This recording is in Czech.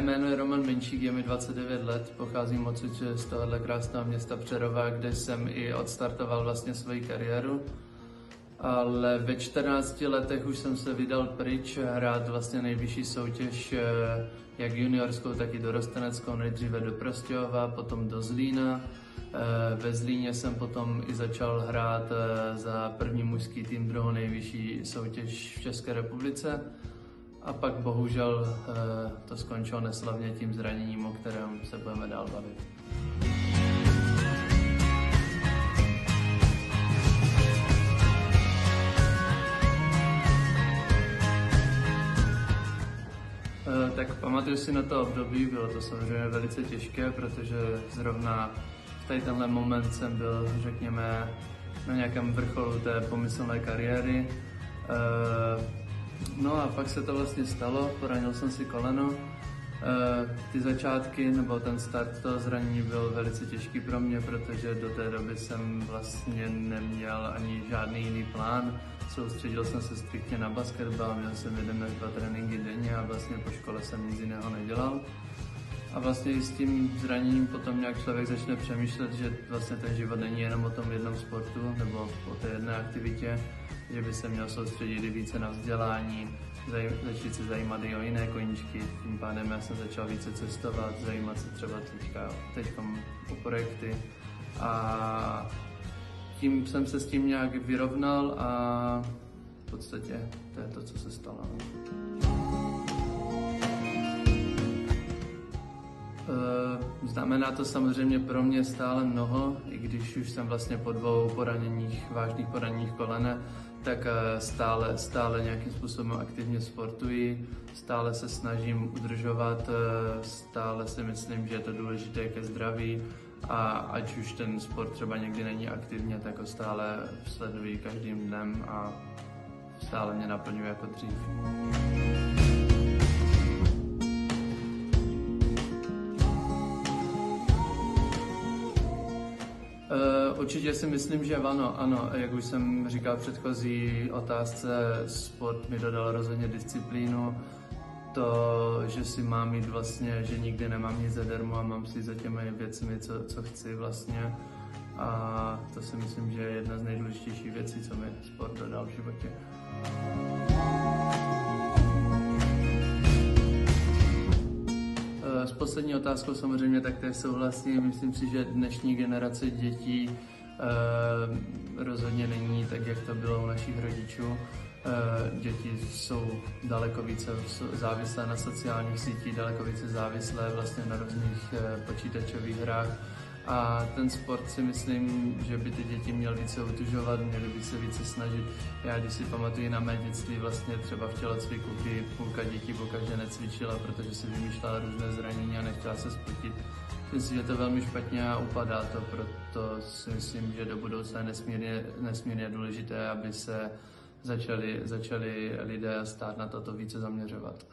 Mé jméno je Roman Menšík, je mi 29 let, pocházím odsud z tohohle krásného města Přerova, kde jsem i odstartoval vlastně svoji kariéru. Ale ve 14 letech už jsem se vydal pryč hrát vlastně nejvyšší soutěž, jak juniorskou, tak i dorosteneckou, nejdříve do Prostějova, potom do Zlína. Ve Zlíně jsem potom i začal hrát za první mužský tým, druhou nejvyšší soutěž v České republice. A pak bohužel to skončilo neslavně tím zraněním, o kterém se budeme dál bavit. Tak pamatuju si na to období, bylo to samozřejmě velice těžké, protože zrovna v tady tenhle moment jsem byl, řekněme, na nějakém vrcholu té pomyslné kariéry. No a pak se to vlastně stalo, poranil jsem si koleno. Ty začátky, nebo ten start toho zranění byl velice těžký pro mě, protože do té doby jsem vlastně neměl ani žádný jiný plán. Soustředil jsem se striktně na basketbal, měl jsem 1 až 2 tréninky denně a vlastně po škole jsem nic jiného nedělal. A vlastně i s tím zraněním potom nějak člověk začne přemýšlet, že vlastně ten život není jenom o tom jednom sportu nebo o té jedné aktivitě, že by se měl soustředit i více na vzdělání, začít se zajímat i o jiné koníčky. Tím pádem já jsem začal více cestovat, zajímat se třeba teď o projekty a tím jsem se s tím nějak vyrovnal a v podstatě to je to, co se stalo. Znamená to samozřejmě pro mě stále mnoho, i když už jsem vlastně po 2 vážných poraněních kolene, tak stále nějakým způsobem aktivně sportuji, stále se snažím udržovat, stále si myslím, že je to důležité ke zdraví a ať už ten sport třeba někdy není aktivně, tak ho stále sleduji každým dnem a stále mě naplňuje jako dřív. Určitě si myslím, že ano, jak už jsem říkal v předchozí otázce, sport mi dodal rozhodně disciplínu, to, že si mám jít vlastně, že nikdy nemám nic zadarmo a mám si za těmi věcmi, co chci vlastně a to si myslím, že je jedna z nejdůležitějších věcí, co mi sport dodal v životě. S poslední otázkou samozřejmě taktéž souhlasím. Myslím si, že dnešní generace dětí rozhodně není tak, jak to bylo u našich rodičů. Děti jsou daleko více závislé na sociálních sítích, daleko více závislé vlastně na různých počítačových hrách. A ten sport si myslím, že by ty děti měl více utužovat, měly by se více snažit. Já když si pamatuju na mé dětství, vlastně třeba v tělocviku, kdy půlka dětí pokaždé necvičila, protože si vymýšlela různé zranění a nechtěla se spotit. Myslím si, že to velmi špatně a upadá to, proto si myslím, že do budoucna je nesmírně důležité, aby se začali lidé stát na toto více zaměřovat.